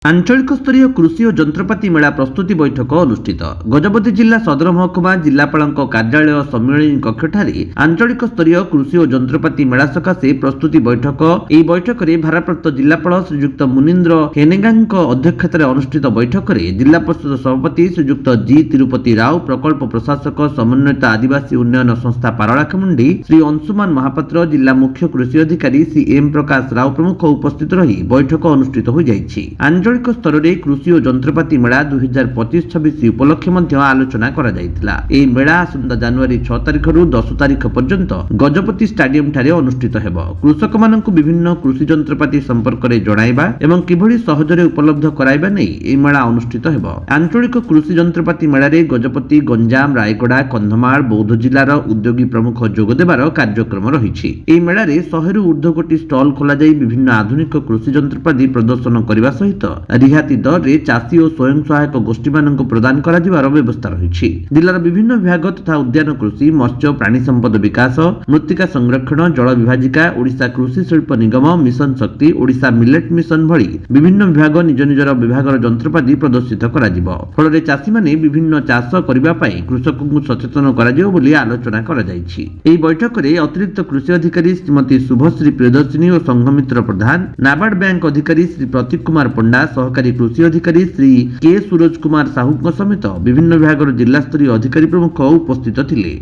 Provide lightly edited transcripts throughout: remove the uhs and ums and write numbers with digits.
आंचलिक स्तरीय कृषि और जंत्रपाति मेला प्रस्तुति बैठक अनुष्ठित। गजपति जिला सदर महकुमा जिलापाल कार्यालय सम्मेलन कक्षठारे आंचलिक स्तरीय कृषि और जंत्रपाति मेला सकाशे प्रस्तुति बैठक। यह बैठक में भारप्राप्त जिलापाल श्रीजुक्त मुनीन्द्र हेनेगा अध्यक्षतार अनुष्ठित बैठक में जिला परिषद सभापति श्रीजुक्त जी तिरुपति राव, प्रकल्प प्रशासक समन्वित आदिवासी उन्नयन संस्था पारलाखेमुंडी श्री अंशुमान महापात्र, जिला मुख्य कृषि अधिकारी श्री एम प्रकाश राव प्रमुख उपस्थित रही बैठक अनुष्ठित हो जाइछि। आंचलिक स्तर में कृषि और जंत्रपाति मेला 2025-26 उपलक्षे आलोचना करा जायतिला। एही मेला आसंता जनवरी 6 तारिख रु 10 तारिख पर्यंत गजपति स्टाडियम ठारे अनुष्ठित हेबो। कृषक माननकु विभिन्न कृषि जंत्रपाति संपर्क में जणाइबा एवं किभଳି सहजरे उपलब्ध कराइबा नै एही मेला अनुष्ठित हेबो। आंचलिक कृषि जंत्रपाति मेला रे गजपति, गंजाम, रायगड़ा, कंधमाल, बौद्ध जिलार उद्योगी प्रमुख जोग देबार कार्यक्रम रहिछि। एही मेला रे 100 रु ऊर्ध्व कोटी स्टल खोला जाई विभिन्न आधुनिक कृषि जंत्रपाति प्रदर्शन करने सहित रिहाती दर रे चाषी और स्वयं सहायक गोष्ठी मानक प्रदान करा जिवार व्यवस्था रहिछि। जिलार विभिन्न विभाग तथा उद्यान कृषि, मत्स्य प्राणी संपद विकास, मृत्तिका संरक्षण, जल विभाजिका, ओडिशा कृषि शिल्प निगम, मिशन शक्ति, ओडिशा मिलेट मिशन भली विभिन्न विभाग निज निजर विभागर जंत्रपाति प्रदर्शित करा जिवो। फल चाषी माने विभिन्न चाष करिबा पई कृषकଙ୍କୁ सचेतन करा जिवो बोली आलोचना करा जायछि। एही बैठक रे अतिरिक्त कृषि अधिकारी श्रीमती शुभश्री प्रियदर्शिनी और संघमित्र प्रधान, नाबार्ड बैंक अधिकारी श्री प्रतीक कुमार पंडा, सहकारी कृषि अधिकारी श्री के सूरज कुमार साहू समेत विभिन्न विभाग जिला स्तरीय अधिकारी प्रमुख उपस्थित थिले।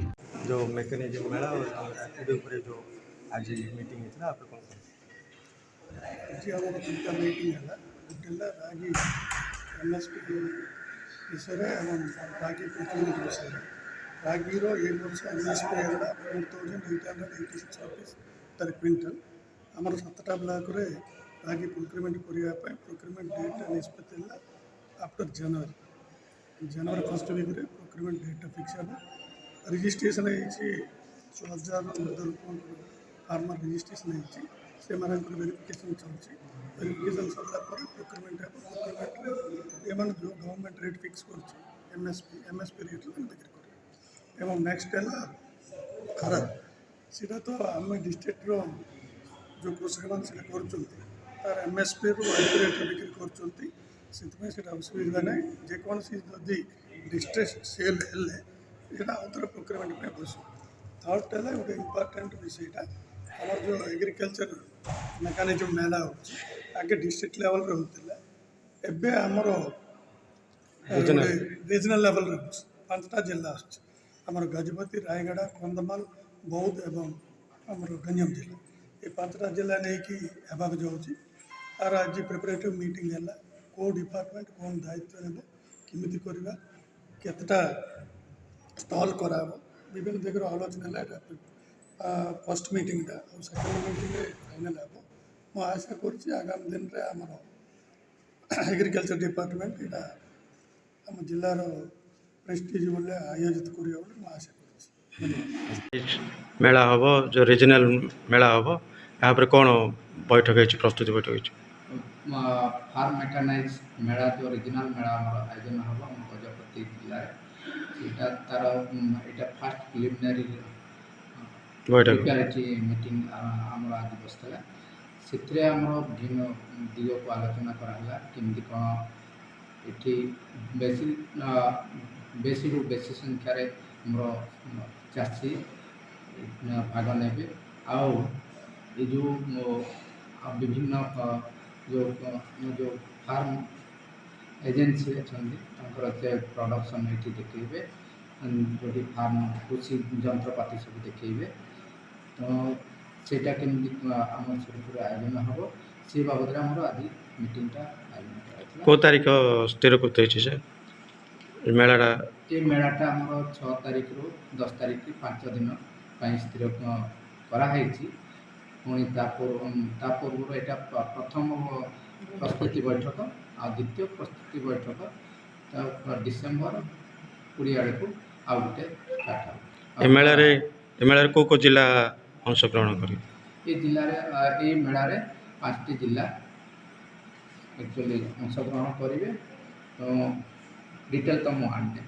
जो मेकानिज्म मेला और जो आज मीटिंग है आप कौन जी हम तीनटा मीटिंग है गोटेला रागी एमएसपी विषय एवं रागी प्रोक्योरमेंट विषय रागी रो ये वर्ष एमएसपी है 4886 रुपीस पर क्विंटल आमर 7टा ब्लॉक रे रागी प्रोक्योरमेंट करिया पे प्रोक्योरमेंट डेट निष्पत्ति आफ्टर जनवरी फर्स्ट वीक रे प्रोक्योरमेंट डेट फिक्स है। रजिस्ट्रेशन है 6000 फार्मर रजिस्ट्रेशन है से वेरिफिकेशन चलती वेरिफिकेशन सरला प्रोक्योरमेंट है जो गवर्नमेंट रेट फिक्स कर एमएसपी रेट बिक्री कर एवं नेक्स्ट है खरा सीधा तो आम डिस्ट्रिक्ट जो कृषक मैंने कर एमएसपी रु अधिक रेट बिक्री कर असुविधा ना जेकोसी जदि डिस्ट्रिक्ट सेल हेल्ला आउे प्रोक्योरमेंट में बस थर्ड है गोटे इम्पोर्टाट विषयटा आम जो एग्रिकल्चर मेकानिज्म मेला हो आगे डिस्ट्रिक्ट लेवल होता एवं आमर रीजनल लेवल हो 5टा जिला आमर गजपति, रायगड़ा, कंधमाल, बौद्ध एवं आमर गंजाम जिला ये 5टा जिला नहीं कि जाऊँगी तार आज प्रिपरेटिव मीटिंग है कौ डिपार्टमेंट कौन दायित्व ने किमिति करवा केतटा स्टॉल करा विभिन्न जगह आलोचना first meeting second meeting final हे मु आशा कर आगामी दिन में आमर एग्रिकल्चर डिपार्टमेंट यहाँ आम जिलार प्रेस्टीज बोले आयोजित करा आशा कर मेला हम जो रीजनल मेला हम यहाँ पर कौन बैठक है प्रस्तुति बैठक फार्म मेकानाइज मेला जो रीजनल मेला आयोजन हम गजपति जिले से तार यहाँ फास्ट प्रिलिमिनारी प्रिपेरेटरी मीटिंग आम आज बसला से आम भिन्न दिग को आलोचना कराला केमती कौन ये बेसी रु बेसी संख्यार चाषी भाग ने जो विभिन्न जो फार्म एजेंसी अच्छा प्रोडक्शन ये देखेबे जो फार्म कृषि जंत्रपाति सब देखेबे तो सेटा केमती आम सब आयोजन हम से बाबद आज मीटिंगटा आयोजन को तारीख स्थिर कर मेलाटा ये मेलाटा आम 6 तारिख रु 10 तारिख 5 दिन स्थिर कराई पुणी पूर्व यहाँ प्रथम प्रस्तुति बैठक आ द्वितीय प्रस्तुति बैठक डिसेम्बर 20 आड़ को आउ गोटे स्टार्ट मेला को जिला अंशग्रहण कर ये मेला 5टी जिला एक्चुअली अंशग्रहण करेंगे तो डिटेल तो मुझे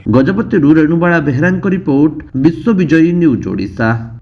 गजपति रेणुबाला बेहरा रिपोर्ट विश्व विजयी न्यूज ओडिशा।